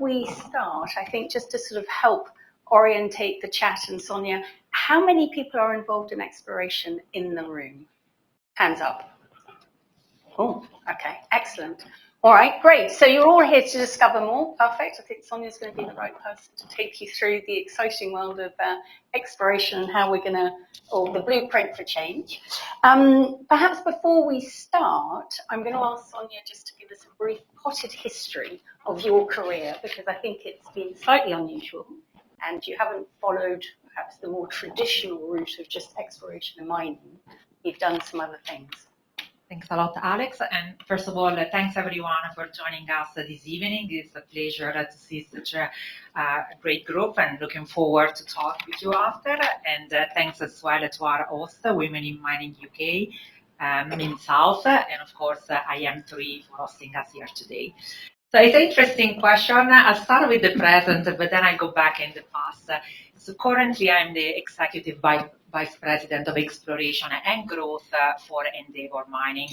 we start, I think just to sort of help orientate the chat, and Sonia, how many people are involved in exploration in the room? Hands up. Oh, okay, excellent. All right, great. So you're all here to discover more. Perfect. I think Sonia's going to be the right person to take you through the exciting world of exploration and how we're going to, or the blueprint for change. Perhaps before we start, I'm going to ask Sonia just to give us a brief potted history of your career, because I think it's been slightly unusual and you haven't followed perhaps the more traditional route of just exploration and mining. You've done some other things. Thanks a lot, Alex. And first of all, thanks everyone for joining us this evening. It's a pleasure to see such a great group, and looking forward to talk with you after. And thanks as well to our host, Women in Mining UK, MinSouth, and of course, IM3 for hosting us here today. So it's an interesting question. I'll start with the present, but then I go back in the past. So currently, I'm the Executive Vice President of Exploration and Growth for Endeavour Mining,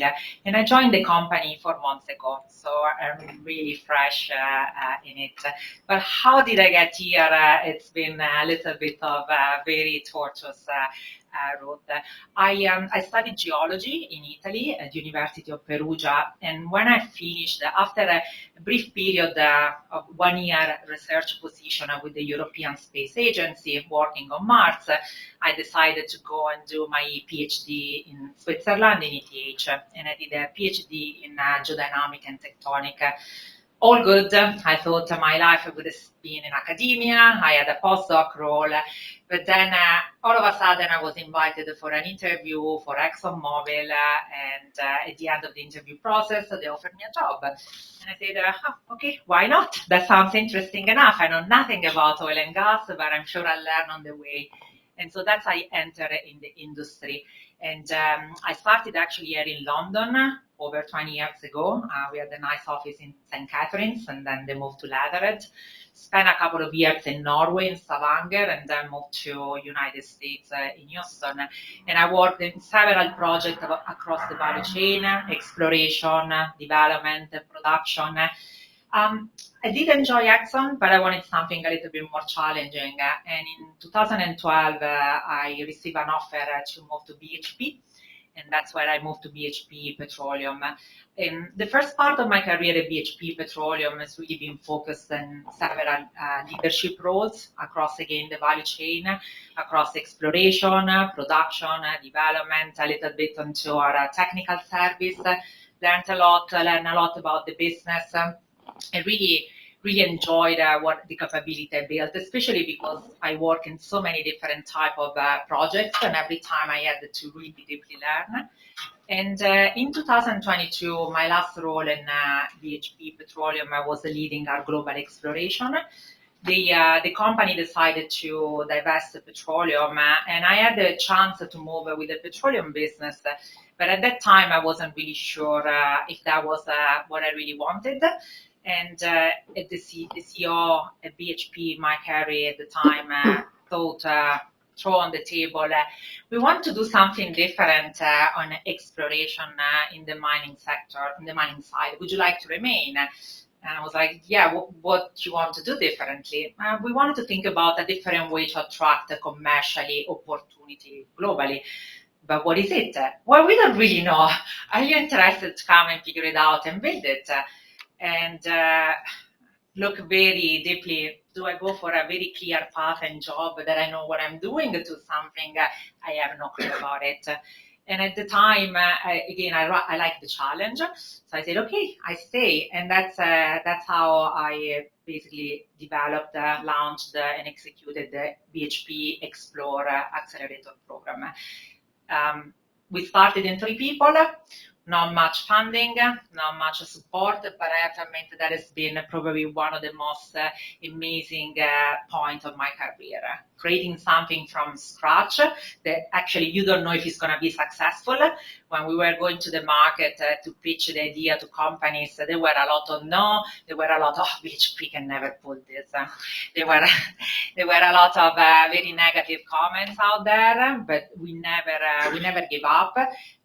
and I joined the company 4 months ago, so I'm really fresh in it. But how did I get here? It's been a little bit of a very tortuous road. I studied geology in Italy at the University of Perugia, and when I finished, after a brief period of 1 year research position with the European Space Agency working on Mars, I decided to go and do my PhD in Switzerland in ETH, and I did a PhD in geodynamic and tectonic. All good. I thought my life would have been in academia. I had a postdoc role, but then all of a sudden I was invited for an interview for ExxonMobil, and at the end of the interview process, they offered me a job. And I said, okay, why not? That sounds interesting enough. I know nothing about oil and gas, but I'm sure I'll learn on the way. And so that's how I entered in the industry. And I started actually here in London over 20 years ago. We had a nice office in St. Catherine's, and then they moved to Leatherhead. Spent a couple of years in Norway, in Stavanger, and then moved to United States in Houston. And I worked in several projects across the value chain, exploration, development, production. I did enjoy Exxon, but I wanted something a little bit more challenging. And in 2012, I received an offer to move to BHP, and that's where I moved to BHP Petroleum. The first part of my career at BHP Petroleum has really been focused on several leadership roles across, again, the value chain, across exploration, production, development, a little bit into our technical service. Learned a lot about the business. I really enjoyed what the capability I built, especially because I work in so many different type of projects, and every time I had to really deeply learn. And in 2022, my last role in BHP Petroleum, I was leading our global exploration. The company decided to divest the petroleum, and I had the chance to move with the petroleum business. But at that time, I wasn't really sure if that was what I really wanted. And the CEO at BHP, Mike Carey, at the time, thought, throw on the table, we want to do something different on exploration in the mining sector, in the mining side. Would you like to remain? And I was like, yeah, what do you want to do differently? We wanted to think about a different way to attract commercially opportunity globally. But what is it? Well, we don't really know. Are you interested to come and figure it out and build it? And look very deeply, do I go for a very clear path and job that I know what I'm doing, to something I have no clue about it? And at the time, I like the challenge. So I said, okay, I stay. And that's how I basically developed, launched, and executed the BHP Explore Accelerator program. We started in 3 people. Not much funding, not much support, but I have to admit that has been probably one of the most amazing points of my career. Creating something from scratch that actually you don't know if it's going to be successful. When we were going to the market to pitch the idea to companies, there were a lot of no, there were a lot of, BHP can never pull this. There were a lot of very negative comments out there, but we never gave up.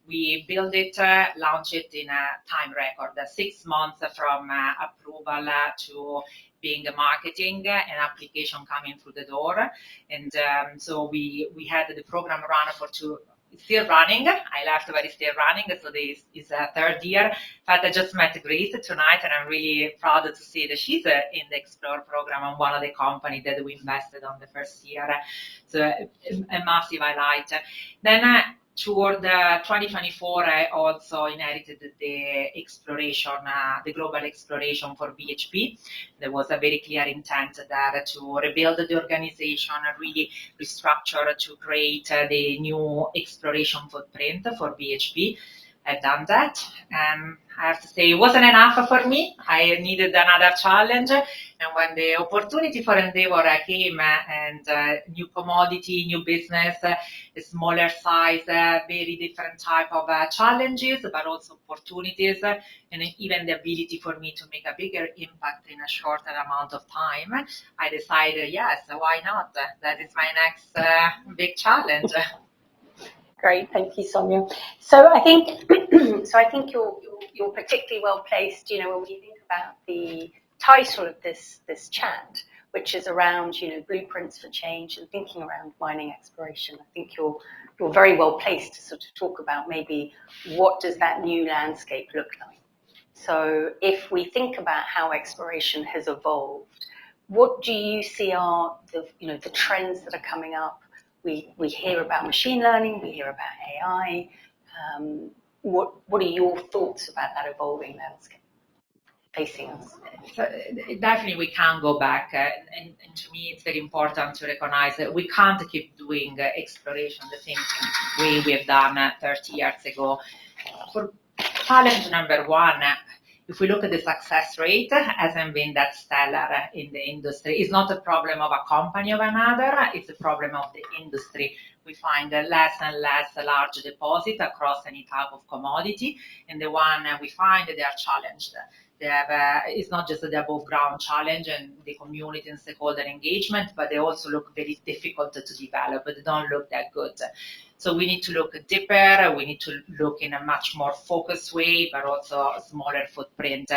We built it, launched it in a time record, 6 months from approval to being marketing and application coming through the door. And so we had the program run for it's still running. I left, but it's still running. So this is a third year. In fact, I just met Grace tonight, and I'm really proud to see that she's in the Explore program and one of the companies that we invested on the first year. So a massive highlight. Then toward 2024, I also inherited the exploration, the global exploration for BHP. There was a very clear intent there to rebuild the organization, really restructure to create the new exploration footprint for BHP. I've done that. I have to say it wasn't enough for me. I needed another challenge. And when the opportunity for Endeavour came and new commodity, new business, a smaller size, very different type of challenges, but also opportunities, and even the ability for me to make a bigger impact in a shorter amount of time, I decided, yes, why not? That is my next big challenge. Great, thank you, Sonia. So I think, you're particularly well placed. You know, when you think about the title of this chat, which is around, you know, blueprints for change and thinking around mining exploration, I think you're very well placed to sort of talk about maybe what does that new landscape look like. So if we think about how exploration has evolved, what do you see are the trends that are coming up? We hear about machine learning, we hear about AI. What are your thoughts about that evolving landscape facing us? So definitely we can't go back, and to me it's very important to recognize that we can't keep doing exploration the same way we have done 30 years ago. For challenge number one, if we look at the success rate, hasn't been that stellar in the industry. It's not a problem of a company or another, it's a problem of the industry. We find less and less large deposit across any type of commodity, and the one we find they are challenged. They have it's not just the above ground challenge and the community and stakeholder engagement, but they also look very difficult to develop. They don't look that good. So we need to look deeper. We need to look in a much more focused way, but also a smaller footprint.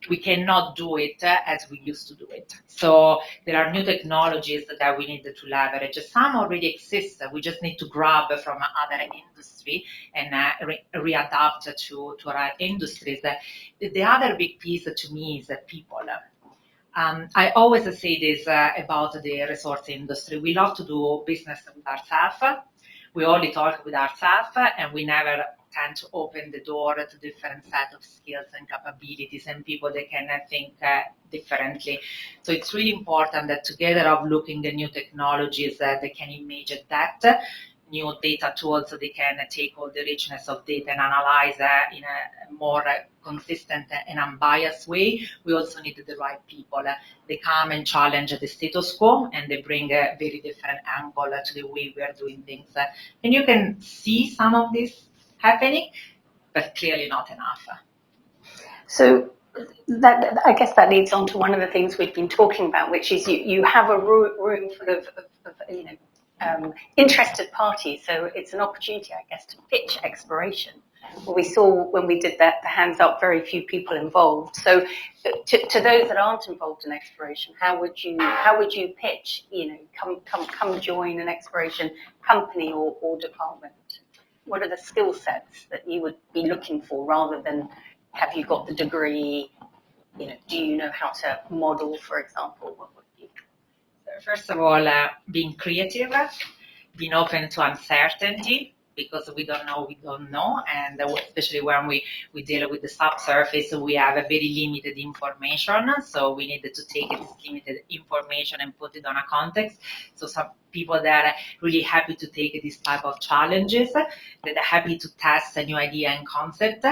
We cannot do it as we used to do it. So there are new technologies that we need to leverage. Some already exist. We just need to grab from other industry and readapt to our industries. The other big piece to me is people. I always say this about the resource industry. We love to do business with ourselves. We only talk with ourselves, and we never tend to open the door to different set of skills and capabilities and people that can think differently. So it's really important that together of looking at new technologies that can imagine that, new data tools so they can take all the richness of data and analyze in a more consistent and unbiased way. We also need the right people. They come and challenge the status quo, and they bring a very different angle to the way we are doing things. And you can see some of this happening, but clearly not enough. So that, I guess that leads on to one of the things we've been talking about, which is you have a room full of interested parties. So it's an opportunity, I guess, to pitch exploration. Well, we saw when we did that, the hands up, very few people involved. So to those that aren't involved in exploration, how would you pitch? You know, come join an exploration company or department. What are the skill sets that you would be looking for, rather than have you got the degree? You know, do you know how to model, for example? What would you? First of all, being creative, being open to uncertainty, because we don't know, and especially when we deal with the subsurface, we have a very limited information, so we needed to take this limited information and put it on a context. So some people that are really happy to take this type of challenges, that are happy to test a new idea and concept.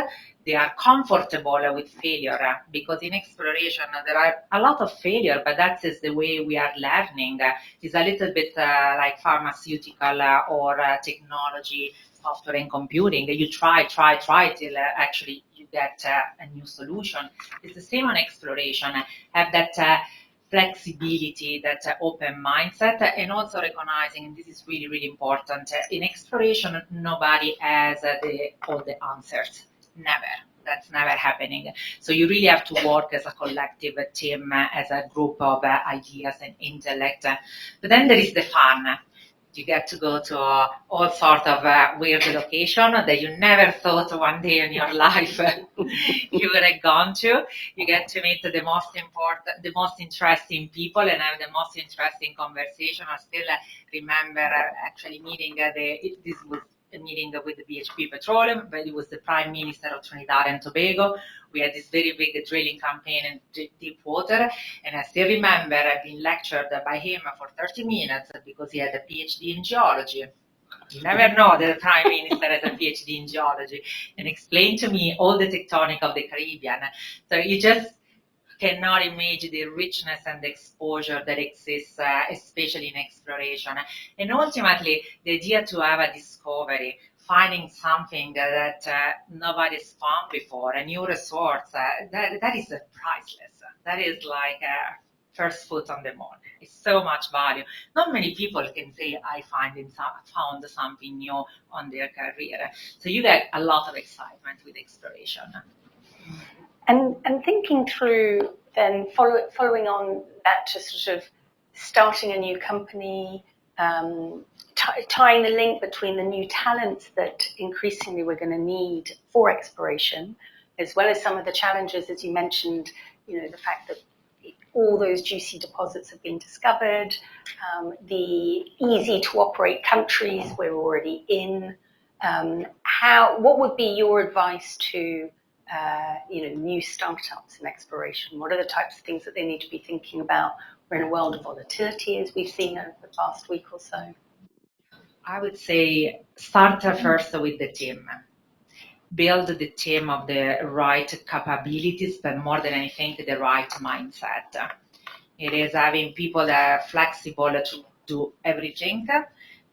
They are comfortable with failure, because in exploration there are a lot of failure, but that is the way we are learning. It's a little bit like pharmaceutical or technology, software and computing. You try till actually you get a new solution. It's the same on exploration. Have that flexibility, that open mindset, and also recognizing, and this is really, really important, in exploration, nobody has all the answers. Never. That's never happening. So you really have to work as a collective team, as a group of ideas and intellect. But then there is the fun. You get to go to all sorts of weird locations that you never thought one day in your life you would have gone to. You get to meet the most important, the most interesting people and have the most interesting conversation. I still remember actually meeting this was a meeting with the BHP Petroleum, but it was the Prime Minister of Trinidad and Tobago. We had this very big drilling campaign in deep water, and I still remember being lectured by him for 30 minutes because he had a PhD in geology. You never know that the Prime Minister has a PhD in geology, and explained to me all the tectonic of the Caribbean. So you just cannot imagine the richness and the exposure that exists, especially in exploration. And ultimately, the idea to have a discovery, finding something that nobody's found before, a new resource, that is priceless. That is like first foot on the moon. It's so much value. Not many people can say, I found something new on their career. So you get a lot of excitement with exploration. And thinking through then following on that to sort of starting a new company, tying the link between the new talents that increasingly we're going to need for exploration, as well as some of the challenges, as you mentioned, the fact that all those juicy deposits have been discovered, the easy to operate countries we're already in. What would be your advice to new startups in exploration? What are the types of things that they need to be thinking about? We're in a world of volatility, as we've seen over the past week or so. I would say start first with the team. Build the team of the right capabilities, but more than anything, the right mindset. It is having people that are flexible to do everything,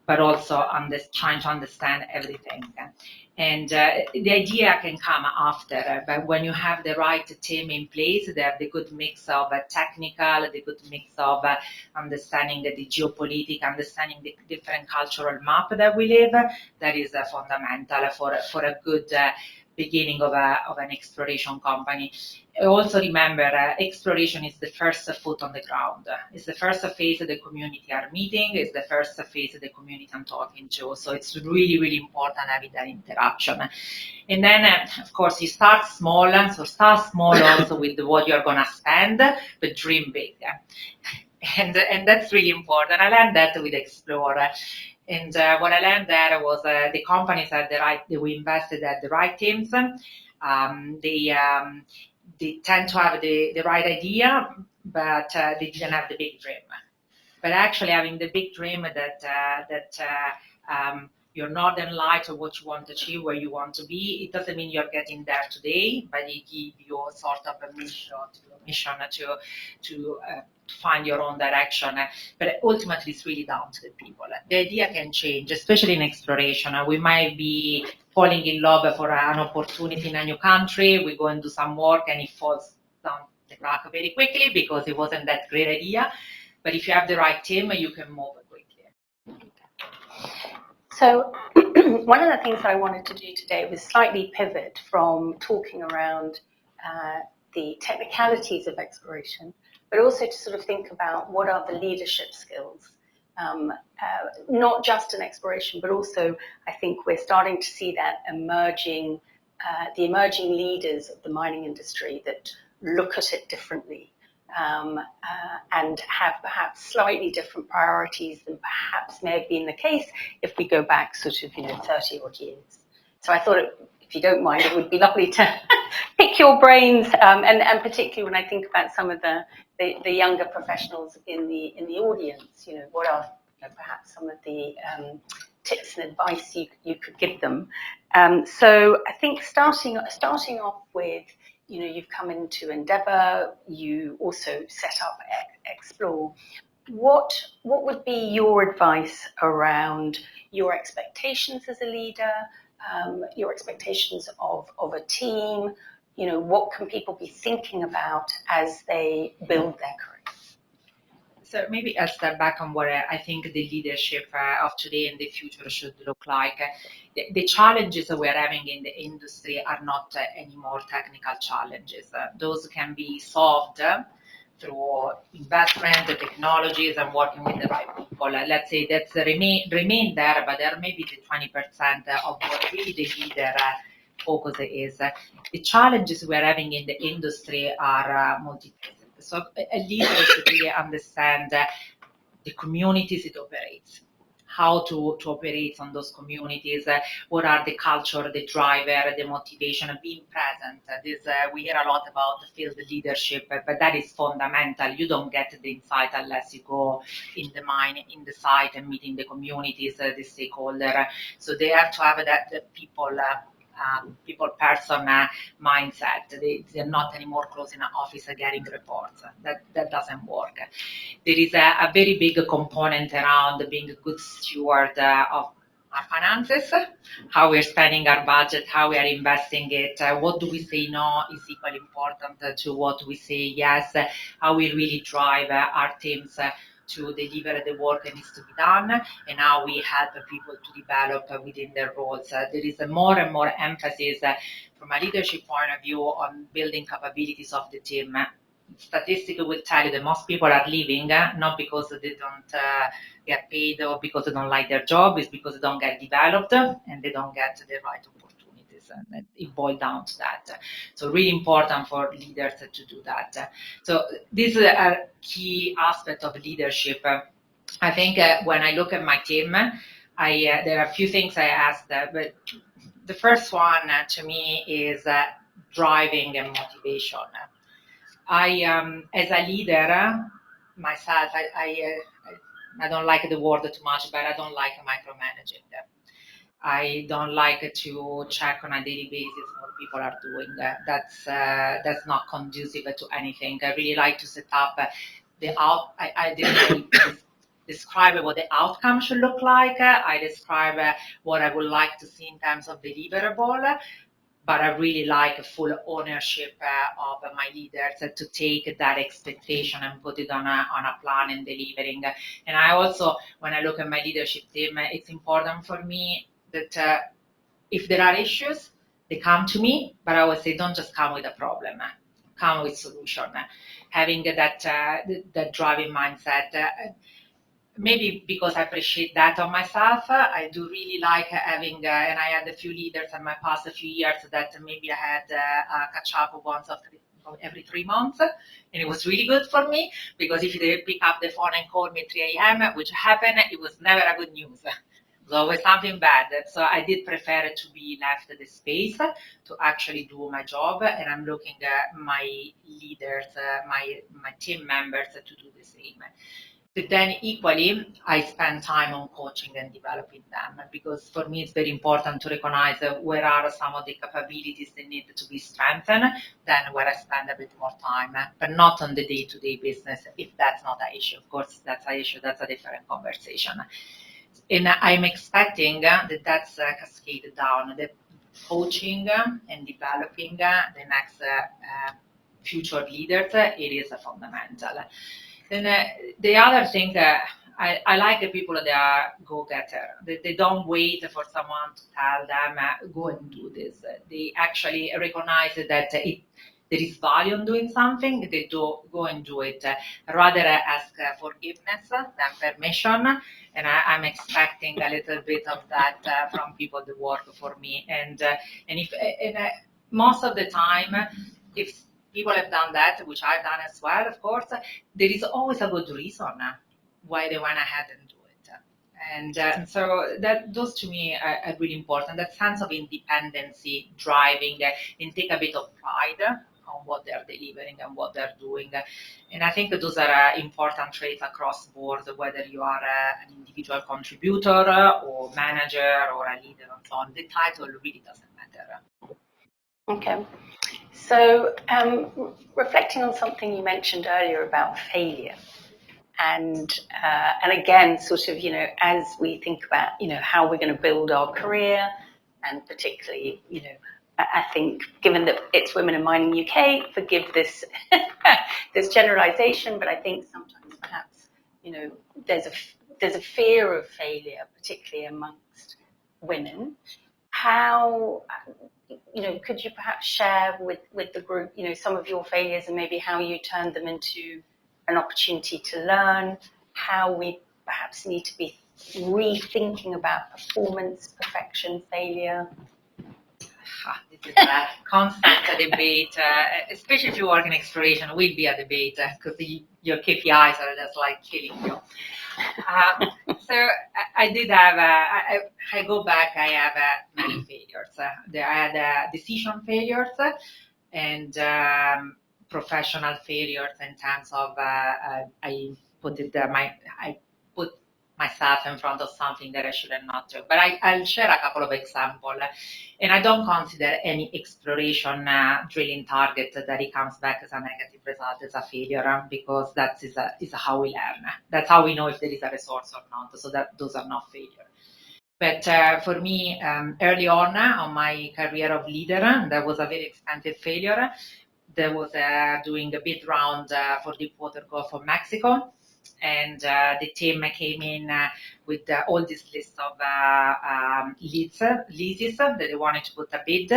but also trying to understand everything. And the idea can come after, but when you have the right team in place, they have the good mix of technical, the good mix of understanding the geopolitical, understanding the different cultural map that we live, that is fundamental for a good beginning of an exploration company. Also remember, exploration is the first foot on the ground. It's the first phase the community are meeting. It's the first phase the community I'm talking to. So it's really, really important having that interaction. And then, of course, you start small. So start small also with what you're going to spend, but dream big. And that's really important. I learned that with Explorer. And what I learned there was the companies we invested at the right teams. They tend to have the right idea, but they didn't have the big dream. But actually having the big dream that your northern light of what you want to achieve, where you want to be, it doesn't mean you're getting there today, but it gives you a sort of a mission to find your own direction. But ultimately, it's really down to the people. The idea can change, especially in exploration. We might be falling in love for an opportunity in a new country. We go and do some work, and it falls down the crack very quickly because it wasn't that great idea. But if you have the right team, you can move quickly. So one of the things that I wanted to do today was slightly pivot from talking around the technicalities of exploration, but also to sort of think about what are the leadership skills, not just in exploration, but also I think we're starting to see that the emerging leaders of the mining industry that look at it differently. And have perhaps slightly different priorities than perhaps may have been the case if we go back sort of 30 odd years. So I thought, if you don't mind, it would be lovely to pick your brains, and particularly when I think about some of the younger professionals in the audience, what are perhaps some of the tips and advice you could give them. So I think starting off with, you've come into Endeavour, you also set up Explore. What would be your advice around your expectations as a leader, your expectations of a team? What can people be thinking about as they build their careers? So maybe I'll step back on what I think the leadership of today and the future should look like. The challenges that we're having in the industry are not anymore technical challenges. Those can be solved through investment, the technologies, and working with the right people. Let's say that's remain there, but there may be the 20% of what really the leader focus is. The challenges we're having in the industry are multifaceted. So a leader should really understand the communities it operates, how to operate on those communities, what are the culture, the driver, the motivation, being present. We hear a lot about field leadership, but that is fundamental. You don't get the insight unless you go in the mine, in the site, and meeting the communities, the stakeholder. So they have to have that people person mindset. They're not anymore close in an office getting reports. That doesn't work. There is a very big component around being a good steward of our finances, how we're spending our budget, how we are investing it, what do we say no is equally important to what we say yes, how we really drive our teams to deliver the work that needs to be done, and how we help people to develop within their roles. There is a more and more emphasis from a leadership point of view on building capabilities of the team. Statistics will tell you that most people are leaving not because they don't get paid or because they don't like their job, it's because they don't get developed and they don't get the right opportunities. And it boils down to that. So really important for leaders to do that. So this is a key aspect of leadership. I think when I look at my team, there are a few things I asked, but the first one to me is driving and motivation. As a leader myself, I don't like the word too much, but I don't like micromanaging. I don't like to check on a daily basis what people are doing. That's not conducive to anything. I really like to set up I didn't describe what the outcome should look like. I describe what I would like to see in terms of deliverable. But I really like full ownership of my leaders to take that expectation and put it on a plan and delivering. And I also, when I look at my leadership team, it's important for me that if there are issues, they come to me, but I always say, don't just come with a problem, come with solution. Having that driving mindset. Maybe because I appreciate that of myself, I do really like having, and I had a few leaders in my past few years that maybe I had a catch up once every 3 months, and it was really good for me because if they pick up the phone and call me 3 a.m., which happened, it was never a good news. It was always something bad. So I did prefer to be left the space to actually do my job, and I'm looking at my leaders, my team members to do the same. But then equally, I spend time on coaching and developing them because for me it's very important to recognize where are some of the capabilities that need to be strengthened, then where I spend a bit more time, but not on the day-to-day business if that's not an issue. Of course, that's an issue, that's a different conversation. And I'm expecting that's cascaded down, the coaching and developing the next future leaders, it is a fundamental. Then the other thing that I like the people that are go-getter. They don't wait for someone to tell them, go and do this. They actually recognize that there is value in doing something. They do go and do it. Rather ask forgiveness than permission. And I'm expecting a little bit of that from people that work for me. And most of the time, if people have done that, which I've done as well, of course, there is always a good reason why they went ahead and do it. And so those to me are really important, that sense of independency, driving, and take a bit of pride on what they're delivering and what they're doing. And I think those are important traits across board, whether you are an individual contributor or manager or a leader and so on. The title really doesn't matter. Okay. So reflecting on something you mentioned earlier about failure, and again, sort of, as we think about, how we're going to build our career, and particularly, I think, given that it's Women in Mining UK, forgive this this generalization, but I think sometimes perhaps there's a fear of failure, particularly amongst women. How, could you perhaps share with the group, some of your failures and maybe how you turned them into an opportunity to learn, how we perhaps need to be rethinking about performance, perfection, failure? This is a constant debate, especially if you work in exploration, it will be a debate because your KPIs are just like killing you. So I did have, I go back, I have many failures. I had decision failures and professional failures in terms of I put myself in front of something that I should not do. But I'll share a couple of examples. And I don't consider any exploration drilling target that it comes back as a negative result as a failure, because that is how we learn. That's how we know if there is a resource or not. So that those are not failures. But for me, early on my career of leader, there was a very expensive failure. There was doing a bid round for Deepwater Gulf of Mexico. And the team came in with all this list of leases that they wanted to put a bid,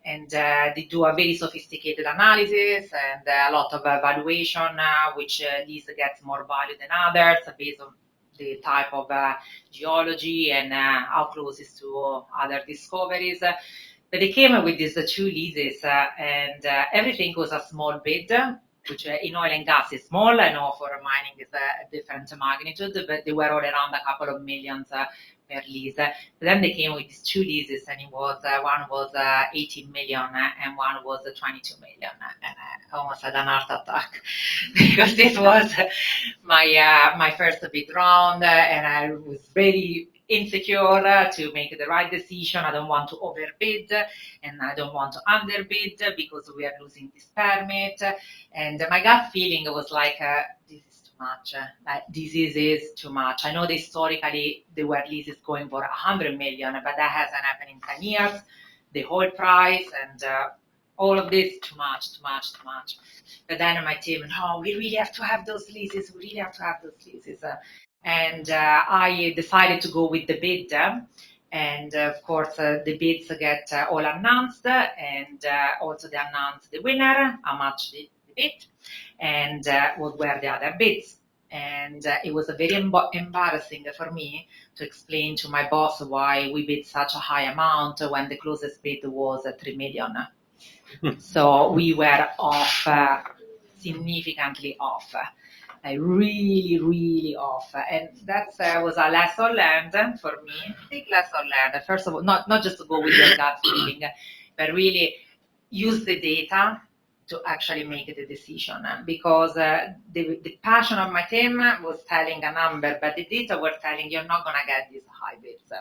and they do a very sophisticated analysis and a lot of evaluation, which lease gets more value than others based on the type of geology and how close it is to other discoveries. But they came with these two leases, and everything was a small bid, which in oil and gas is small. I know for mining is a different magnitude, but they were all around a couple of millions per lease. But then they came with these two leases, and it was one was 18 million and one was 22 million. And I almost had an heart attack because this was my first bid round, and I was very insecure to make the right decision. I don't want to overbid and I don't want to underbid because we are losing this permit. And my gut feeling was like, this is too much. This is too much. I know that historically there were leases going for 100 million, but that hasn't happened in 10 years. The whole price and all of this, too much. But then my team, no, we really have to have those leases. And I decided to go with the bid. And of course, the bids get all announced, and also they announce the winner, how much they bid, and what were the other bids. And it was very embarrassing for me to explain to my boss why we bid such a high amount when the closest bid was 3 million. So we were off, significantly off. Really off, and that was a lesson learned for me. Big lesson learned. First of all, not just to go with your gut feeling, but really use the data to actually make the decision. Because the passion of my team was telling a number, but the data were telling you're not gonna get these high bids.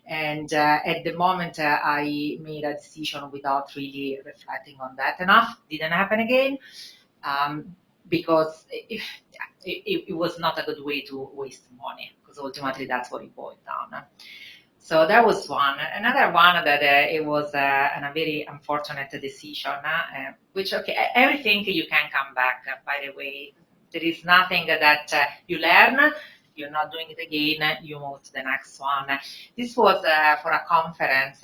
And at the moment, I made a decision without really reflecting on that enough. Didn't happen again. Because it was not a good way to waste money, because ultimately that's what it boiled down. So that was one. Another one that it was a very unfortunate decision, which, okay, everything you can come back, by the way. There is nothing that you learn, you're not doing it again, you move to the next one. This was for a conference.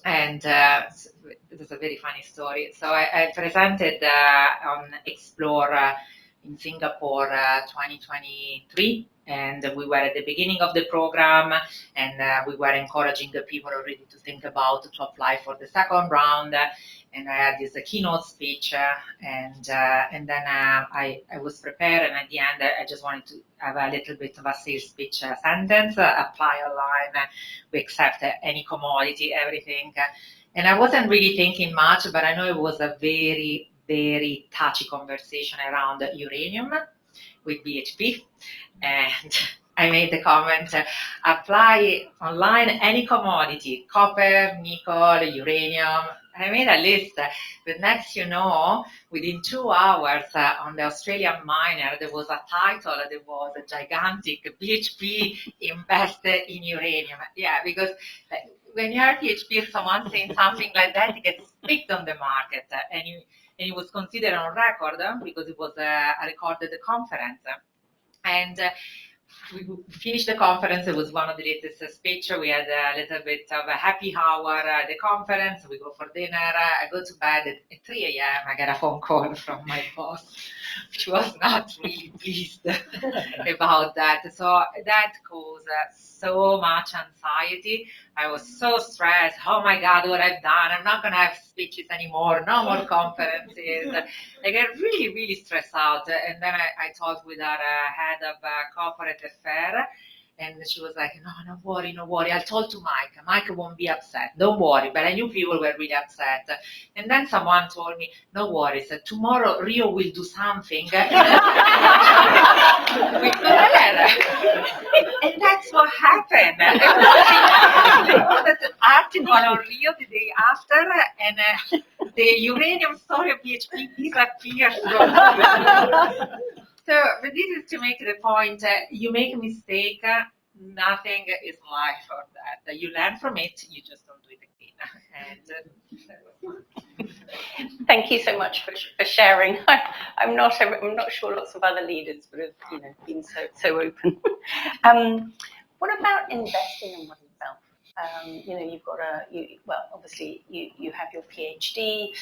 And it was a very funny story. So I presented on Explore in Singapore 2023, and we were at the beginning of the program, and we were encouraging the people already to think about to apply for the second round. And I had this keynote speech, and then I was prepared, and at the end I just wanted to have a little bit of a sales pitch sentence, apply online, we accept any commodity, everything. And I wasn't really thinking much, but I know it was a very, very touchy conversation around uranium with BHP. And I made the comment, apply online any commodity, copper, nickel, uranium. I made a list, but next within 2 hours on the Australian Miner, there was a title that was a gigantic BHP invested in uranium. Yeah, because when you hear BHP, someone saying something like that, it gets picked on the market, and it was considered on record because it was a recorded conference. And we finished the conference. It was one of the latest speech. We had a little bit of a happy hour at the conference. We go for dinner. I go to bed at 3 a.m. I get a phone call from my boss, which was not really pleased about that. So that caused so much anxiety. I was so stressed. Oh my God, what I've done. I'm not going to have speeches anymore. No more conferences. I get really, really stressed out. And then I talked with our head of corporate affair, and she was like, no, no worry, no worry. I told to Mike, Mike won't be upset. Don't worry. But I knew people were really upset. And then someone told me, no worries. Tomorrow Rio will do something with her. And that's what happened. They put an article on Rio the day after, and the uranium story of BHP disappeared. So, but this is to make the point, you make a mistake, nothing is life or that. You learn from it, you just don't do it again. And Thank you so much for sharing. I'm not sure lots of other leaders would have been so open. What about investing in oneself? You've got obviously you have your PhD,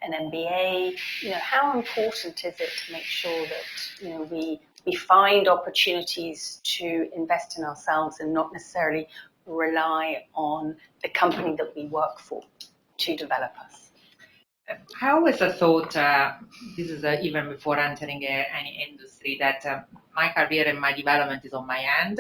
an MBA. How important is it to make sure that we find opportunities to invest in ourselves and not necessarily rely on the company that we work for to develop us? I always thought, this is even before entering any industry, that my career and my development is on my end,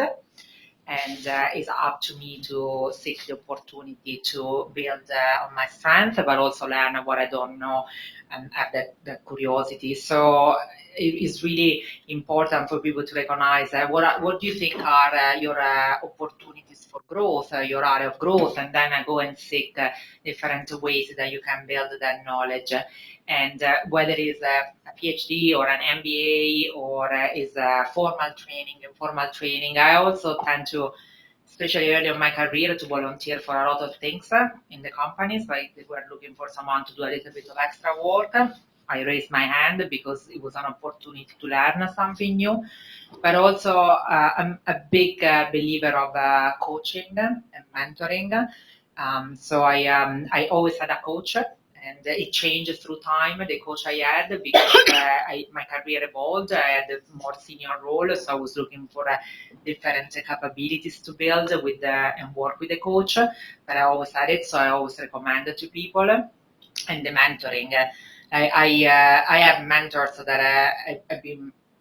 and it's up to me to seek the opportunity to build on my strength, but also learn what I don't know and have that curiosity. So it is really important for people to recognize what do you think are your opportunities for growth, your area of growth, and then go and seek different ways that you can build that knowledge. And whether it's a PhD or an MBA or is formal training, informal training, I also tend to, especially early in my career, to volunteer for a lot of things in the companies. Like they were looking for someone to do a little bit of extra work. I raised my hand because it was an opportunity to learn something new. But also, I'm a big believer of coaching and mentoring. So I always had a coach, and it changed through time, the coach I had, because my career evolved. I had a more senior role, so I was looking for different capabilities to build with and work with the coach. But I always had it, so I always recommend it to people. And the mentoring, I have mentors that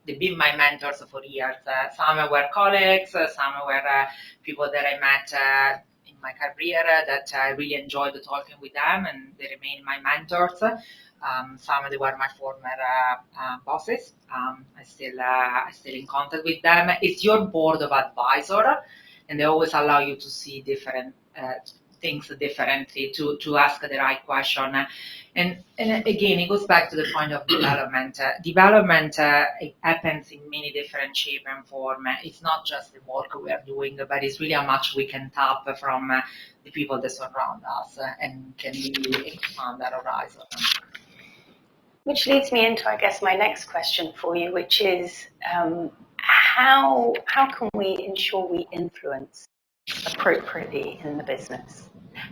they've been my mentors for years. Some were colleagues, some were people that I met in my career that I really enjoyed talking with them, and they remain my mentors. Some they were my former bosses. I still in contact with them. It's your board of advisor, and they always allow you to see different things differently, to ask the right question. And again, it goes back to the point of development. Development it happens in many different shape and form. It's not just the work we are doing, but it's really how much we can tap from the people that surround us and can really expand our horizon. Which leads me into, I guess, my next question for you, which is how can we ensure we influence appropriately in the business?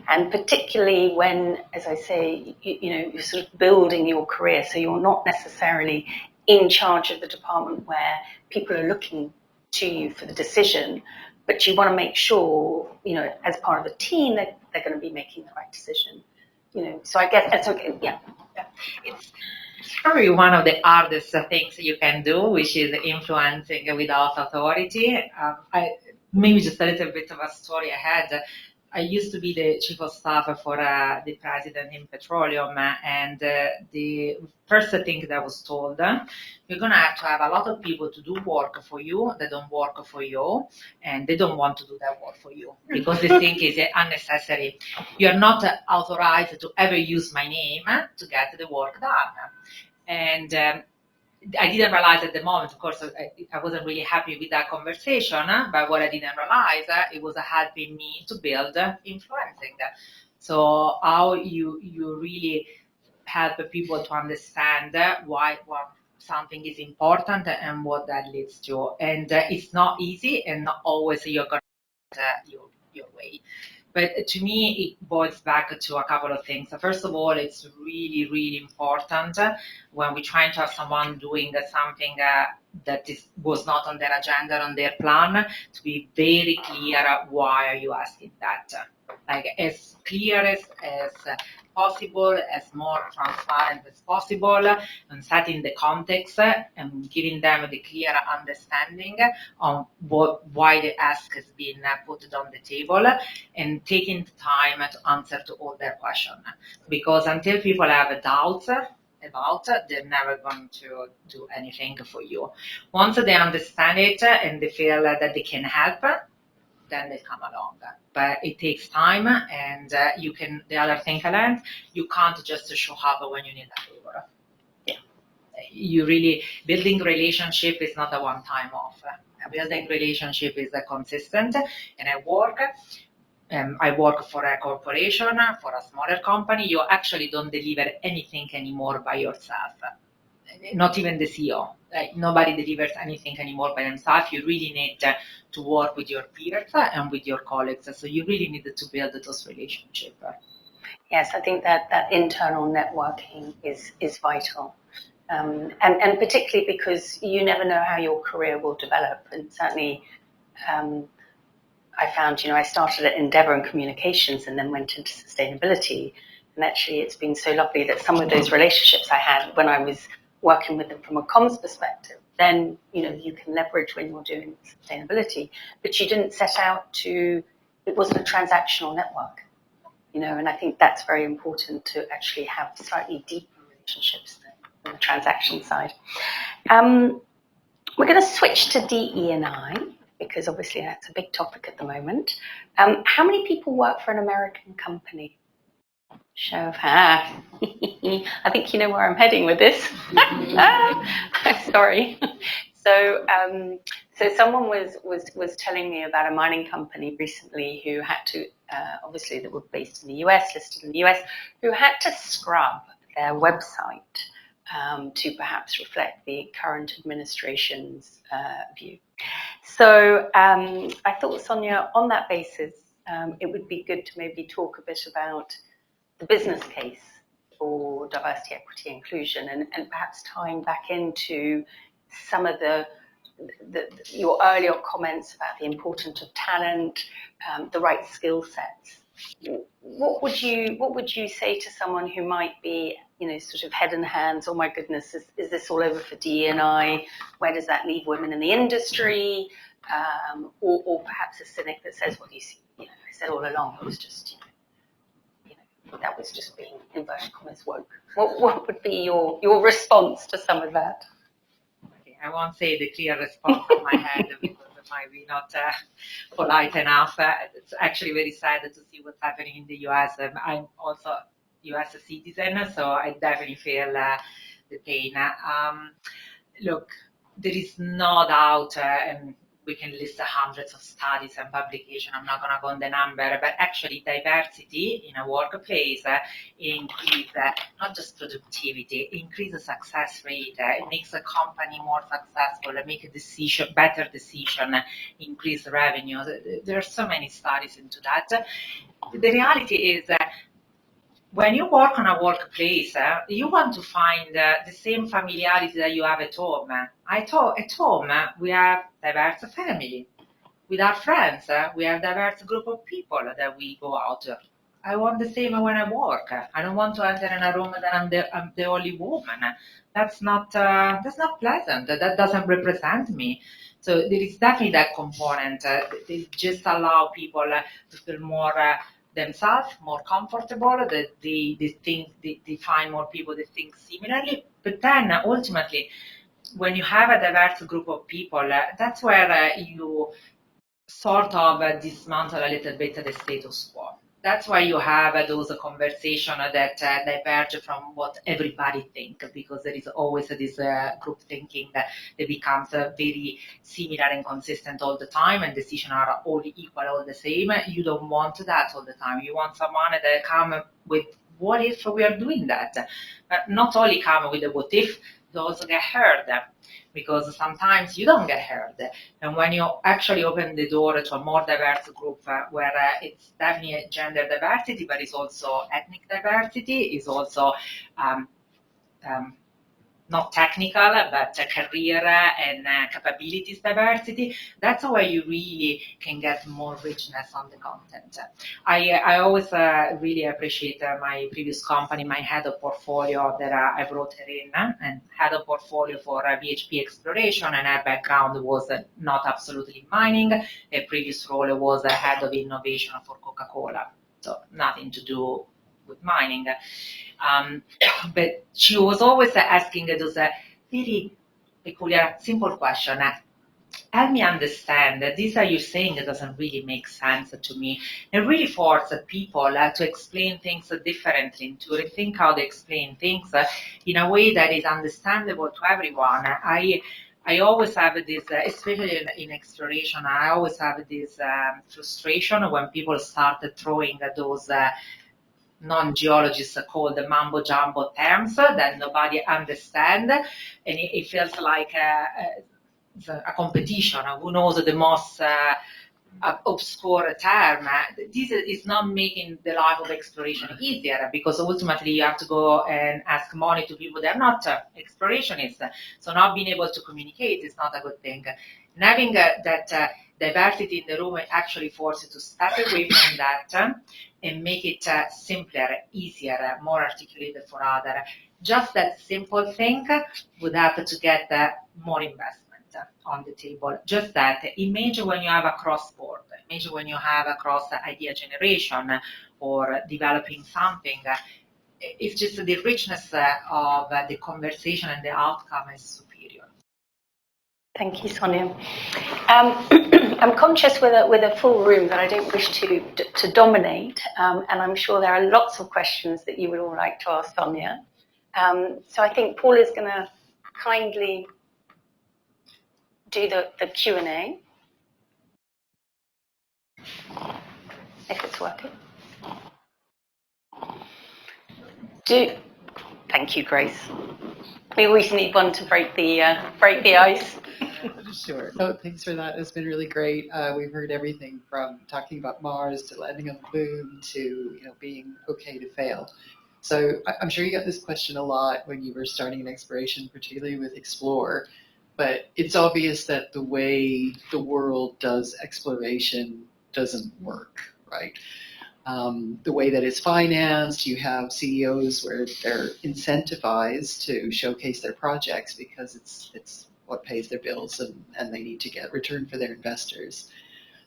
And particularly when, as I say, you're sort of building your career, so you're not necessarily in charge of the department where people are looking to you for the decision, but you want to make sure, as part of the team, that they're going to be making the right decision. So I guess that's okay. Yeah. It's probably one of the hardest things you can do, which is influencing without authority. Maybe just a little bit of a story I had. I used to be the chief of staff for the president in petroleum, and the first thing that I was told, you're going to have a lot of people to do work for you that don't work for you, and they don't want to do that work for you because they think it's unnecessary. You're not authorized to ever use my name to get the work done. And I didn't realize at the moment, of course, I wasn't really happy with that conversation, but what I didn't realize, it was helping me to build influencing. So how you really help people to understand why, something is important and what that leads to. And it's not easy, and not always you're going to get your way. But to me, it boils back to a couple of things. First of all, it's really, really important when we're trying to have someone doing something that was not on their agenda, on their plan, to be very clear why are you asking that. Like as clear as possible, as more transparent as possible, and setting the context and giving them the clear understanding on why the ask has been put on the table, and taking the time to answer to all their questions. Because until people have doubts about, they're never going to do anything for you. Once they understand it and they feel that they can help, then they come along. But it takes time, and the other thing I learned, you can't just show up when you need a favor. Yeah. You really, building relationship is not a one-time off. Building relationship is consistent, and I work for a corporation, for a smaller company. You actually don't deliver anything anymore by yourself. Not even the CEO. Like, nobody delivers anything anymore by themselves. You really need to work with your peers and with your colleagues. So you really need to build those relationships. Yes, I think that internal networking is vital. And particularly because you never know how your career will develop. And certainly, I found, I started at Endeavour in communications and then went into sustainability. And actually, it's been so lovely that some of those relationships I had when I was working with them from a comms perspective, then, you can leverage when you're doing sustainability. But you didn't set out it wasn't a transactional network, and I think that's very important to actually have slightly deeper relationships than the transaction side. We're going to switch to DE&I, because obviously that's a big topic at the moment. How many people work for an American company? Show of hands. I think you know where I'm heading with this. Sorry. So someone was telling me about a mining company recently who had to, obviously they were based in the US, listed in the US, who had to scrub their website to perhaps reflect the current administration's view. So I thought, Sonia, on that basis, it would be good to maybe talk a bit about the business case for diversity, equity, inclusion, and perhaps tying back into some of your earlier comments about the importance of talent, the right skill sets. What would you say to someone who might be, sort of head in hands? Oh my goodness, is this all over for DE&I? Where does that leave women in the industry? Or perhaps a cynic that says, well, you see, I said all along, it was just, that was just being, inverted commas, woke. What would be your response to some of that? Okay, I won't say the clear response in my head because it might be not polite enough. It's actually very sad to see what's happening in the US. I'm also a US citizen, so I definitely feel the pain. Look, there is no doubt, and we can list hundreds of studies and publications. I'm not going to go on the number, but actually diversity in a workplace increase not just productivity, increase the success rate. It makes a company more successful, make a better decision, increase revenue. There are so many studies into that. The reality is when you work on a workplace, you want to find the same familiarity that you have at home. At home, we have diverse family. With our friends, we have diverse group of people that we go out. I want the same when I work. I don't want to enter in a room that I'm the only woman. That's not pleasant. That doesn't represent me. So there is definitely that component. They just allow people to feel more themselves, more comfortable, that they find more people that think similarly. But then ultimately, when you have a diverse group of people, that's where you sort of dismantle a little bit the status quo. That's why you have those conversations that diverge from what everybody thinks, because there is always this group thinking that becomes very similar and consistent all the time, and decisions are all equal, all the same. You don't want that all the time. You want someone that come with, what if we are doing that? Not only come with a what if, also get heard, because sometimes you don't get heard. And when you actually open the door to a more diverse group, where it's definitely gender diversity, but it's also ethnic diversity, it's also not technical, but career and capabilities diversity. That's where you really can get more richness on the content. I always really appreciate my previous company, my head of portfolio that I brought her in, and head of portfolio for BHP exploration, and her background was not absolutely mining. Her previous role was head of innovation for Coca-Cola, so nothing to do with mining. But she was always asking those very peculiar, simple question. Help me understand that this you're saying doesn't really make sense to me. And really force people to explain things differently, to rethink how they explain things in a way that is understandable to everyone. I always have this, especially in exploration, I always have this frustration when people start throwing those non-geologists call the mambo jumbo terms that nobody understands, and it feels like a competition. Who knows the most obscure term? This is not making the life of exploration easier, because ultimately you have to go and ask money to people that are not explorationists. So not being able to communicate is not a good thing. And having that diversity in the room actually forces you to step away from that and make it simpler, easier, more articulated for others. Just that simple thing would have to get more investment on the table. Just that. Imagine when you have a cross-board, imagine when you have a cross-idea generation or developing something. It's just the richness of the conversation and the outcome is superior. Thank you, Sonia. I'm conscious with a full room that I don't wish to dominate, and I'm sure there are lots of questions that you would all like to ask Sonia. So I think Paul is going to kindly do the Q&A, if it's working. Thank you, Grace. We always need one to break the ice. Sure. No, thanks for that. It's been really great. We've heard everything from talking about Mars to landing on the moon to being okay to fail. So I'm sure you got this question a lot when you were starting in exploration, particularly with Explore. But it's obvious that the way the world does exploration doesn't work, right? The way that it's financed, you have CEOs where they're incentivized to showcase their projects because it's what pays their bills, and they need to get return for their investors.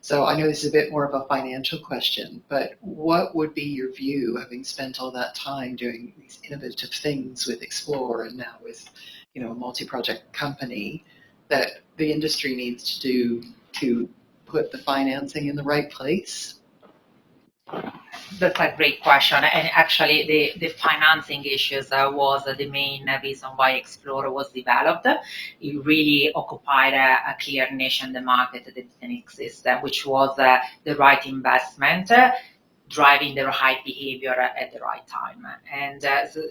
So I know this is a bit more of a financial question, but what would be your view, having spent all that time doing these innovative things with Explore and now with a multi-project company, that the industry needs to do to put the financing in the right place? That's a great question, and actually the financing issues was the main reason why Explorer was developed. It really occupied a clear niche in the market that didn't exist, which was the right investment, driving the right behavior at the right time. And so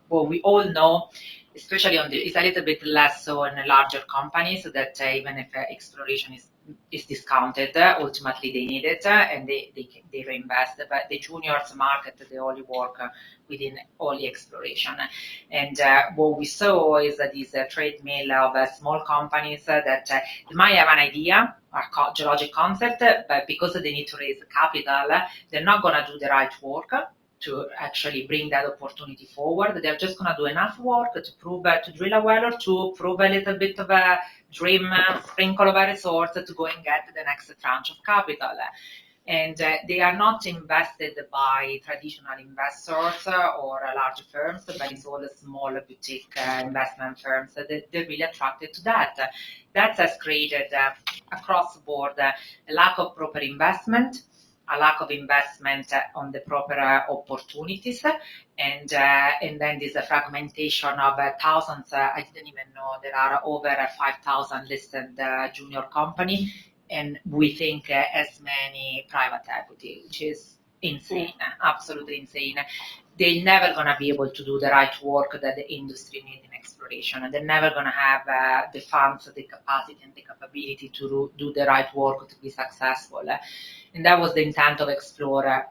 what we all know, especially it's a little bit less so in larger companies, that even if exploration is discounted, ultimately they need it and they reinvest. But the juniors market, they only work within only exploration. And what we saw is that this treadmill of small companies that they might have an idea, a geologic concept, but because they need to raise capital, they're not going to do the right work to actually bring that opportunity forward. They're just going to do enough work to prove, to drill a well or two, prove a little bit of a dream, sprinkle of a resource to go and get the next tranche of capital. And they are not invested by traditional investors or large firms, but it's all small boutique investment firms that they're really attracted to that. That has created across the board a lack of proper investment, a lack of investment on the proper opportunities, and then there's a fragmentation of thousands. I didn't even know there are over 5,000 listed junior companies, and we think as many private equity, which is insane, absolutely insane. They're never going to be able to do the right work that the industry needs in exploration, and they're never going to have the funds, the capacity, and the capability to do the right work to be successful. And that was the intent of Explorer.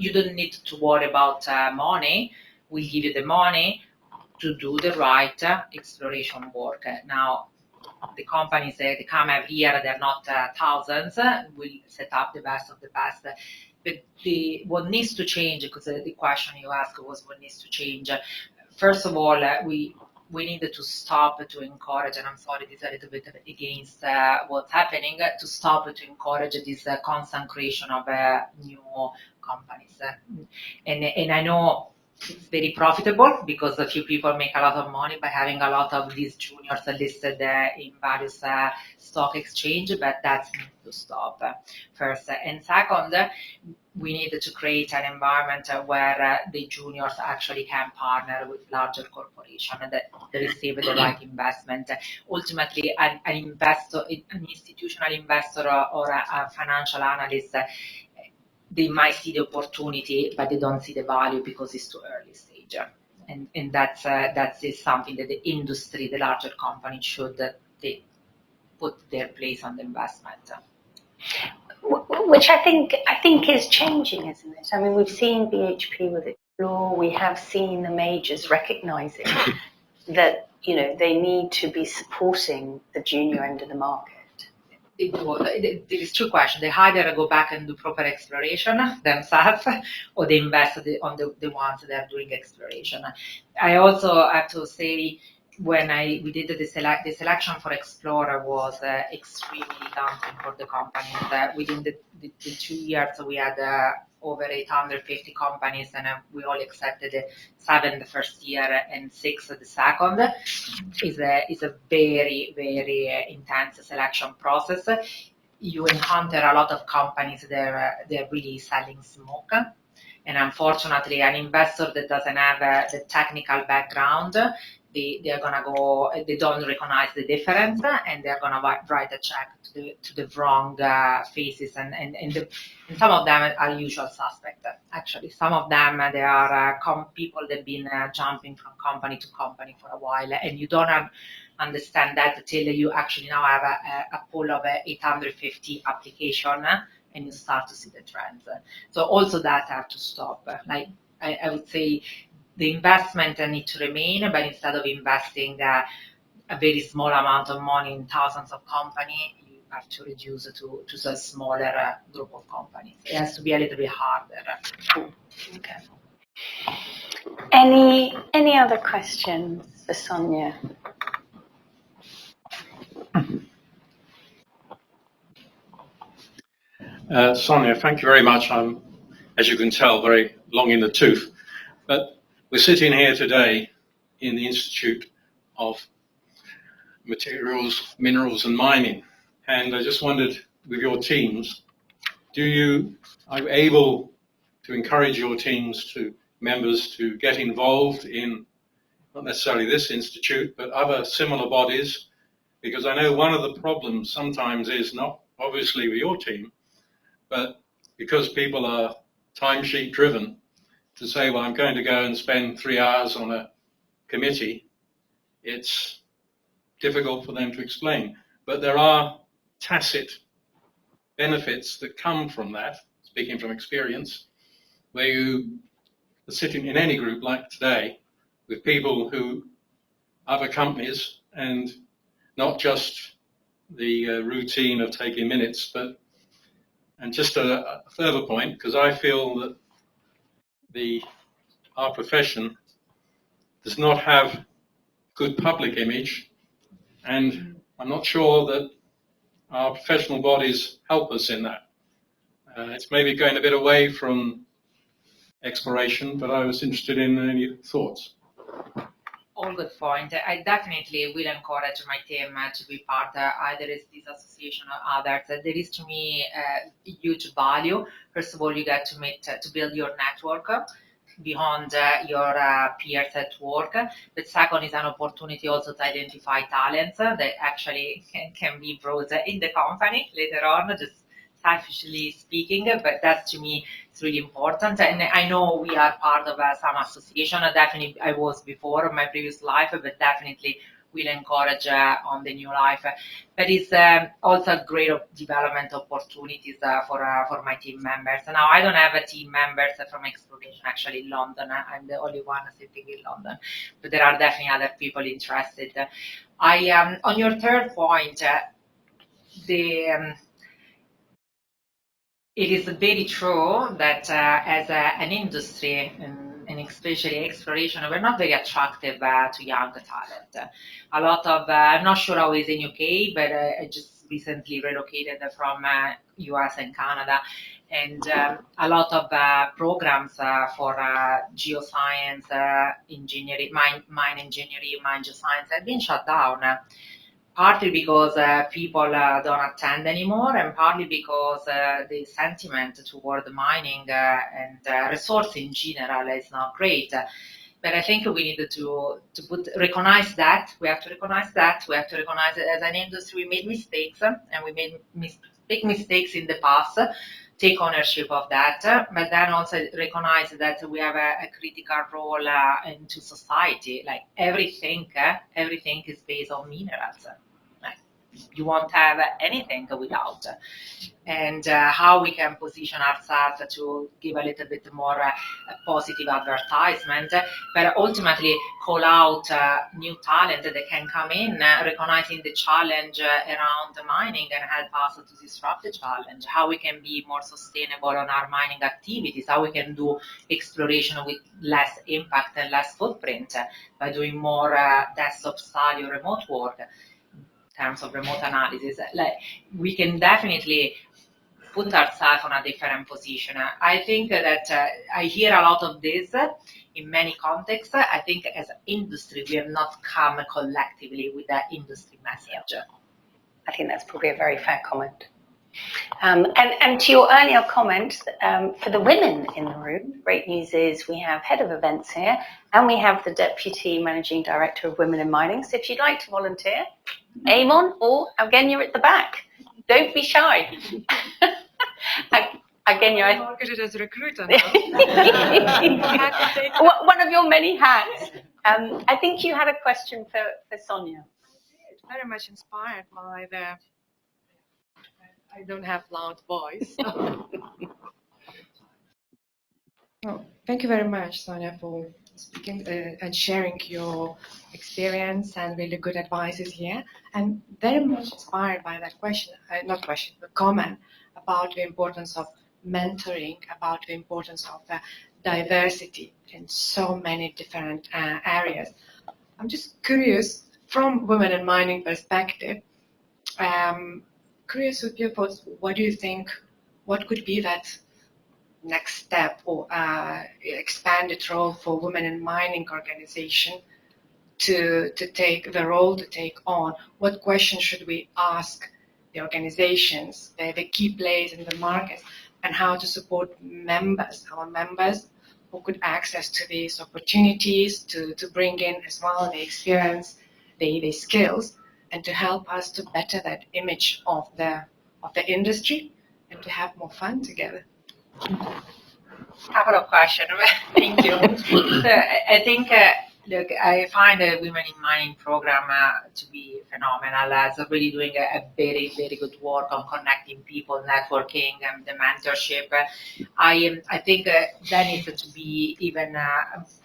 You don't need to worry about money. We'll give you the money to do the right exploration work. Now, the companies they come every year, they're not thousands. We'll set up the best of the best. But what needs to change, because the question you asked was what needs to change. First of all, we needed to stop to encourage, and I'm sorry, this is a little bit against what's happening, to stop to encourage this constant creation of new companies. And I know it's very profitable because a few people make a lot of money by having a lot of these juniors listed in various stock exchange, but that's need to stop first. And second, we need to create an environment where the juniors actually can partner with larger corporations and that they receive the right investment. Ultimately, an investor, an institutional investor or a financial analyst, they might see the opportunity, but they don't see the value because it's too early stage. And that's something that the industry, the larger company, should put their place on the investment. Which I think is changing, isn't it? I mean, we've seen BHP with Explore. We have seen the majors recognizing that they need to be supporting the junior end of the market. There is two questions. They either go back and do proper exploration themselves, or they invest on the ones that are doing exploration. I also have to say, when we did the selection for Explorer was extremely daunting for the companies. Within the 2 years, we had over 850 companies, and we all accepted 7 the first year and 6 the second. Is a very, very intense selection process. You encounter a lot of companies they're really selling smoke, and unfortunately, an investor that doesn't have the technical background, they're gonna go. They don't recognize the difference, and they're gonna write a check to the wrong faces, and some of them are usual suspects. Actually, some of them they are people that've been jumping from company to company for a while, and you don't understand that till you actually now have a pool of 850 application, and you start to see the trends. So also that have to stop. Like I would say, the investment need to remain, but instead of investing a very small amount of money in thousands of companies, you have to reduce it to a smaller group of companies. It has to be a little bit harder. Okay. Any other questions for Sonia? Sonia, thank you very much. I'm, as you can tell, very long in the tooth. But we're sitting here today in the Institute of Materials, Minerals and Mining. And I just wondered, with your teams, are you able to encourage your teams members to get involved in, not necessarily this institute, but other similar bodies? Because I know one of the problems sometimes is not obviously with your team, but because people are timesheet driven, to say, well, I'm going to go and spend 3 hours on a committee, it's difficult for them to explain. But there are tacit benefits that come from that, speaking from experience, where you are sitting in any group like today with people who other companies, and not just the routine of taking minutes, but, and just a further point, because I feel that our profession does not have good public image, and I'm not sure that our professional bodies help us in that. It's maybe going a bit away from exploration, but I was interested in any thoughts. All good point. I definitely will encourage my team to be part either as this association or others. There is to me a huge value. First of all, you get to meet, to build your network beyond your peers at work. But second is an opportunity also to identify talents that actually can be brought in the company later on. Just selfishly speaking, but that's to me, it's really important. And I know we are part of some association. Definitely, I was before my previous life, but definitely will encourage on the new life. But it's also great development opportunities for my team members. Now, I don't have a team members from exploration actually in London. I'm the only one sitting in London, but there are definitely other people interested. On your third point, it is very true that as an industry, and especially exploration, we're not very attractive to young talent. A lot of, I'm not sure how it is in UK, but I just recently relocated from US and Canada, and a lot of programs for geoscience, engineering, mine engineering, mine geoscience have been shut down. Partly because people don't attend anymore, and partly because the sentiment toward the mining and resource in general is not great. But I think we need to recognize that. We have to recognize that. We have to recognize that as an industry we made mistakes, and we made big mistakes in the past. Take ownership of that, but then also recognize that we have a critical role into society. Like everything is based on minerals. Like, you won't have anything without. And how we can position ourselves to give a little bit more positive advertisement, but ultimately call out new talent that can come in, recognizing the challenge around the mining and help us to disrupt the challenge, how we can be more sustainable on our mining activities, how we can do exploration with less impact and less footprint by doing more desktop study or remote work. In terms of remote analysis, like, we can definitely put ourselves on a different position. I think that I hear a lot of this in many contexts. I think as an industry, we have not come collectively with that industry message. I think that's probably a very fair comment. And to your earlier comment, for the women in the room, great news is we have head of events here, and we have the deputy managing director of Women in Mining. So if you'd like to volunteer, aim on, or again, you're at the back. Don't be shy. Again, you're marketed as a recruiter. One of your many hats. I think you had a question for Sonia. Very much inspired by the. I don't have loud voice. Well, thank you very much, Sonia, for speaking and sharing your experience and really good advices here. I'm very much inspired by that question, but comment about the importance of mentoring, about the importance of diversity in so many different areas. I'm just curious, from Women in Mining perspective, curious with your thoughts, what do you think, what could be that next step or expanded role for Women in Mining organization to take the role to take on? What questions should we ask the organizations, the key players in the market, and how to support our members who could access to these opportunities to bring in as well the experience, the skills, and to help us to better that image of the industry and to have more fun together. Couple of questions. Thank you. So I think, look, I find the Women in Mining program to be phenomenal. So really doing a very, very good work on connecting people, networking, and the mentorship. I think that needs to be even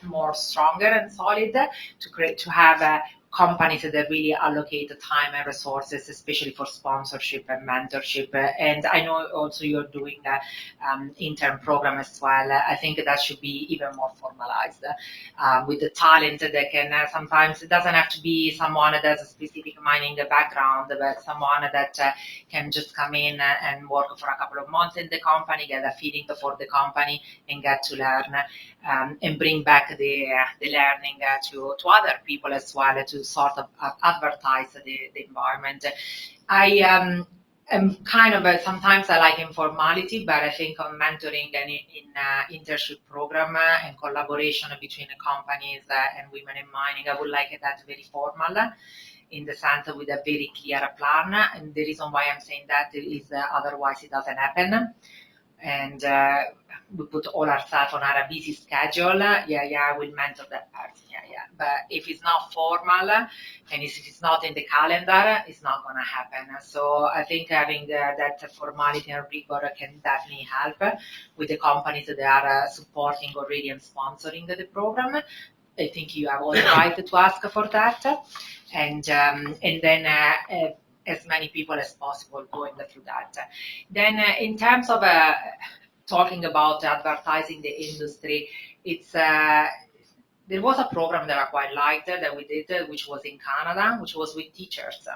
more stronger and solid to have companies that really allocate the time and resources, especially for sponsorship and mentorship. And I know also you're doing the intern program as well. I think that should be even more formalized with the talent that can sometimes, it doesn't have to be someone that has a specific mining background, but someone that can just come in and work for a couple of months in the company, get a feeling for the company, and get to learn and bring back the learning to other people as well, to sort of advertise the environment. I am kind of sometimes I like informality, but I think on mentoring and in internship program and collaboration between the companies and Women in Mining, I would like that very formal. in the sense with a very clear plan. And the reason why I'm saying that is otherwise it doesn't happen. And we put all ourselves on our busy schedule. I will mentor that person. But if it's not formal and if it's not in the calendar, it's not going to happen. So I think having that formality and rigor can definitely help with the companies that are supporting already and sponsoring the program. I think you have all the right to ask for that. And then as many people as possible going through that. Then in terms of talking about advertising the industry, it's there was a program that I quite liked that we did, which was in Canada, which was with teachers.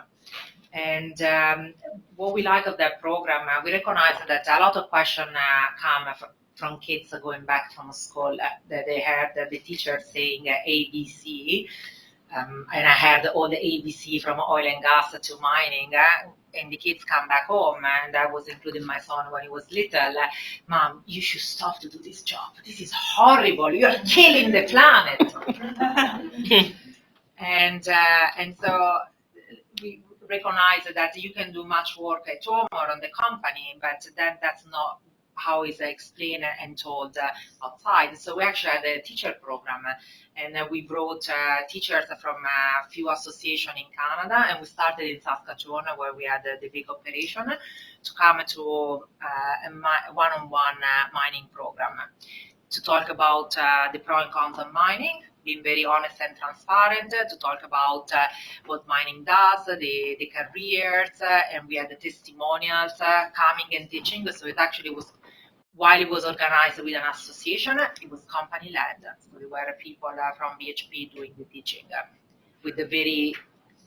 And what we like of that program, we recognize that a lot of questions come from kids going back from school, that they heard the teacher saying ABC, and I heard all the ABC from oil and gas to mining, and the kids come back home, and I was including my son when he was little. Mom, you should stop to do this job. This is horrible. You are killing the planet. And so we recognize that you can do much work at home or on the company, but then that's not how it's explained and told outside. So we actually had a teacher program, and we brought teachers from a few associations in Canada, and we started in Saskatchewan, where we had the big operation, to come to a one-on-one mining program to talk about the pro and cons of mining, being very honest and transparent, to talk about what mining does, the careers, and we had the testimonials coming and teaching. So it actually was, while it was organized with an association, it was company-led. So there were people from BHP doing the teaching with a very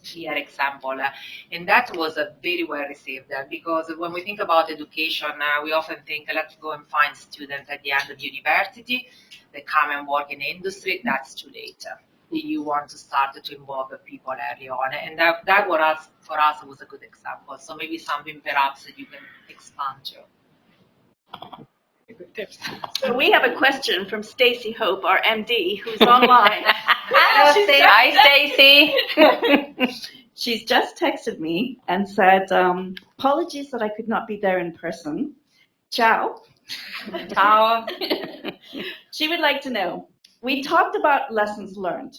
clear example. And that was very well received, because when we think about education, we often think, let's go and find students at the end of university that come and work in the industry. That's too late. You want to start to involve people early on. And that for us was a good example. So maybe something perhaps that you can expand to. Good tips. So we have a question from Stacey Hope, our MD, who's online. Hi, Stacey. She's just texted me and said, apologies that I could not be there in person. Ciao. Ciao. She would like to know, we talked about lessons learned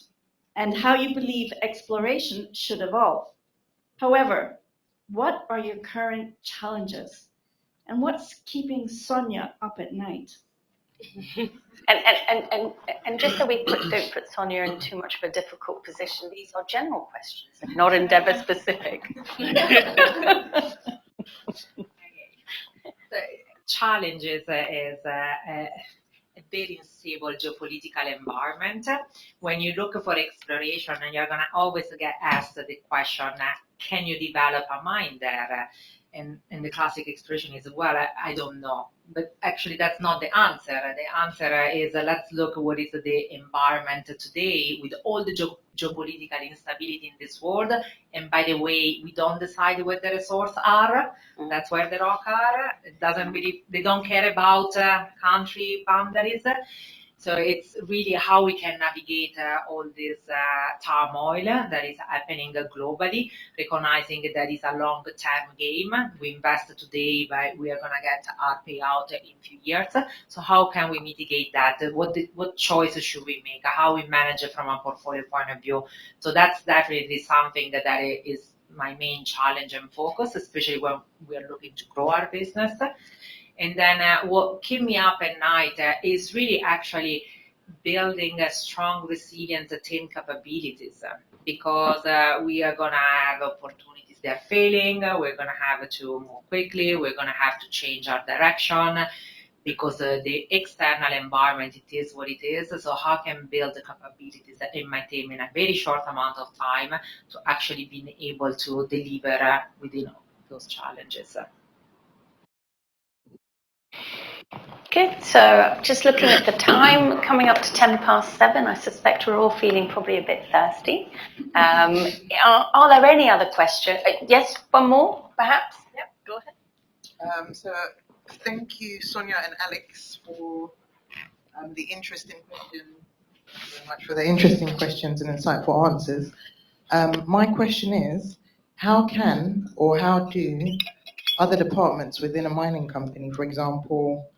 and how you believe exploration should evolve. However, what are your current challenges? And what's keeping Sonia up at night? And just so we don't put Sonia in too much of a difficult position, these are general questions, not Endeavour specific. The challenges is a very unstable geopolitical environment. When you look for exploration, and you're going to always get asked the question, can you develop a mine there? And the classic expression is, well, I don't know. But actually, that's not the answer. The answer is, let's look at what is the environment today with all the geopolitical instability in this world. And by the way, we don't decide where the resources are. That's where the rock are. They don't care about country boundaries. So it's really how we can navigate all this turmoil that is happening globally, recognizing that it's a long-term game. We invest today, but we are going to get our payout in a few years. So how can we mitigate that? What choices should we make? How we manage it from a portfolio point of view? So that's definitely something that is my main challenge and focus, especially when we are looking to grow our business. And then what keeps me up at night is really actually building a strong, resilient team capabilities, because we are going to have opportunities that are failing. We're going to have to move quickly. We're going to have to change our direction, because the external environment, it is what it is. So how can I build the capabilities in my team in a very short amount of time to actually be able to deliver within those challenges? Good, so just looking at the time, coming up to 7:10, I suspect we're all feeling probably a bit thirsty. Are there any other questions? Yes, one more, perhaps? Yep, go ahead. So thank you, Sonia and Alex, for the interesting questions. Thank you very much for the interesting questions and insightful answers. My question is, how can or how do other departments within a mining company, for example,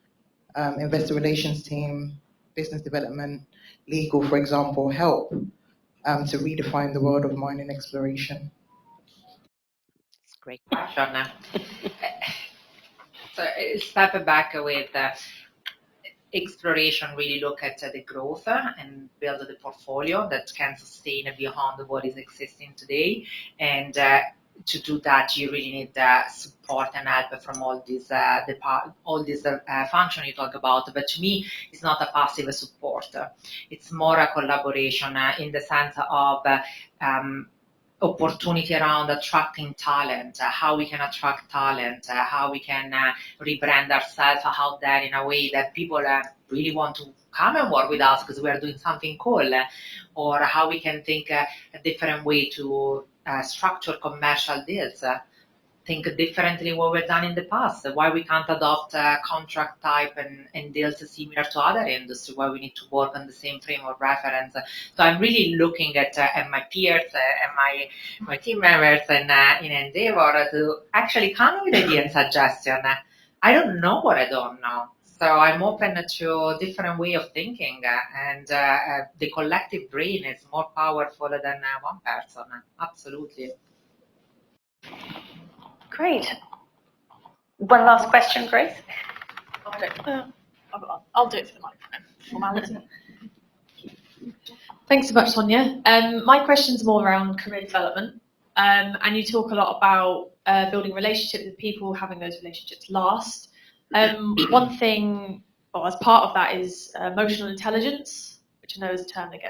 investor relations team, business development, legal, for example, help to redefine the world of mining exploration? It's a great question. So step back with exploration, really look at the growth and build the portfolio that can sustain beyond what is existing today. And to do that, you really need support and help from all these functions you talk about. But to me, it's not a passive support. It's more a collaboration in the sense of opportunity around attracting talent, how we can attract talent, how we can rebrand ourselves out there in a way that people really want to come and work with us because we are doing something cool, or how we can think a different way to structure commercial deals, think differently what we've done in the past, why we can't adopt a contract type and deals similar to other industries, why we need to work on the same frame of reference. So I'm really looking at my peers and my team members in Endeavour to actually come with ideas and suggestions. I don't know what I don't know. So I'm open to different way of thinking, and the collective brain is more powerful than one person. Absolutely. Great. One last question, Grace. I'll do it for the microphone. Formality. Thanks so much, Sonia. My question's more around career development. And you talk a lot about building relationships with people, having those relationships last. One thing, well, as part of that is emotional intelligence, which I know is a term that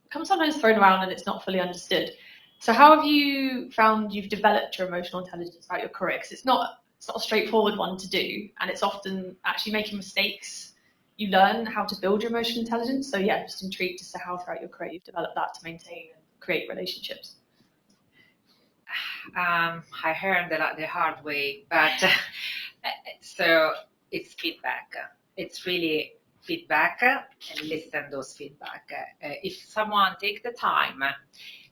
comes sometimes thrown around and it's not fully understood. So how have you found you've developed your emotional intelligence throughout your career? Because it's not a straightforward one to do, and it's often actually making mistakes. You learn how to build your emotional intelligence. So yeah, just intrigued as to how throughout your career you've developed that to maintain and create relationships. I heard the hard way, but so it's feedback. It's really feedback and listen those feedback. If someone take the time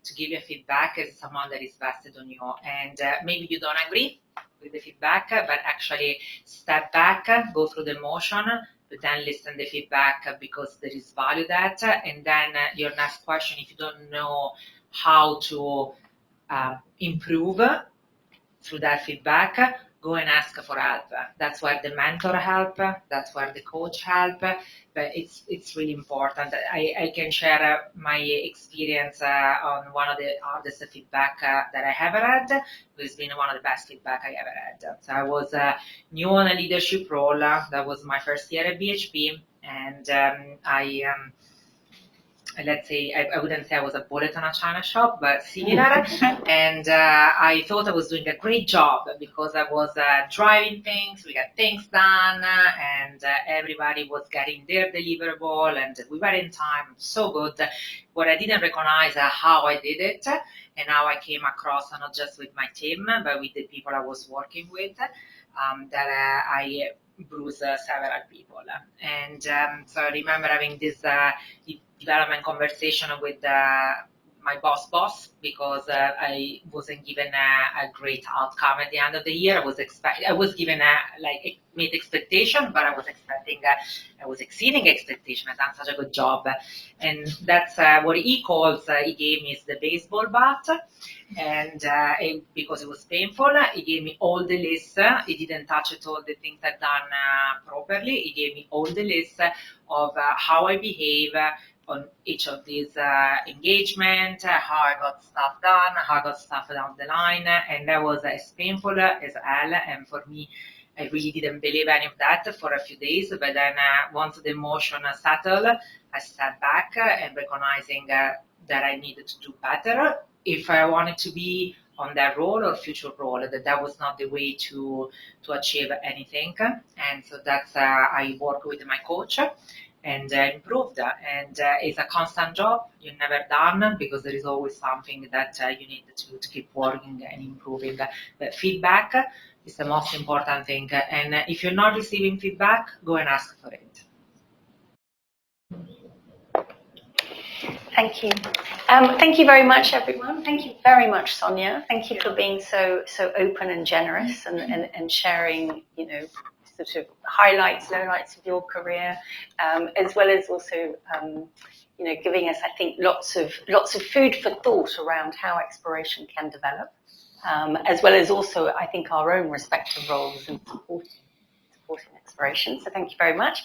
to give you feedback, it's someone that is vested on you, and maybe you don't agree with the feedback, but actually step back, go through the motion, but then listen the feedback because there is value that, and then your next question, if you don't know how to improve through that feedback, go and ask for help. That's where the mentor help, that's where the coach help, but it's really important. I can share my experience on one of the hardest feedback that I ever had. It's been one of the best feedback I ever had. So I was new on a leadership role. That was my first year at BHP, and let's say, I wouldn't say I was a bullet on a china shop, but similar. And I thought I was doing a great job because I was driving things, we got things done, and everybody was getting their deliverable, and we were in time, so good. What I didn't recognize how I did it, and how I came across, not just with my team, but with the people I was working with, that I bruised several people. And so I remember having this development conversation with my boss because I wasn't given a great outcome at the end of the year. I was given made expectation, but I was exceeding expectation. I done such a good job, and that's what he calls. He gave me the baseball bat, and because it was painful, he gave me all the lists. He didn't touch at all the things I've done properly. He gave me all the lists of how I behave on each of these engagement, how I got stuff done, how I got stuff down the line, and that was as painful as hell. And for me, I really didn't believe any of that for a few days. But then once the emotion settled, I stepped back and recognizing that I needed to do better if I wanted to be on that role or future role, that was not the way to achieve anything. And so that's I work with my coach and improved. And it's a constant job. You're never done because there is always something that you need to keep working and improving. But feedback is the most important thing. And if you're not receiving feedback, go and ask for it. Thank you. Thank you very much, everyone. Thank you very much, Sonia. Thank you for being so open and generous and sharing, you know, sort of highlights, lowlights of your career, as well as also, you know, giving us, I think, lots of food for thought around how exploration can develop, as well as also, I think, our own respective roles in supporting exploration. So thank you very much.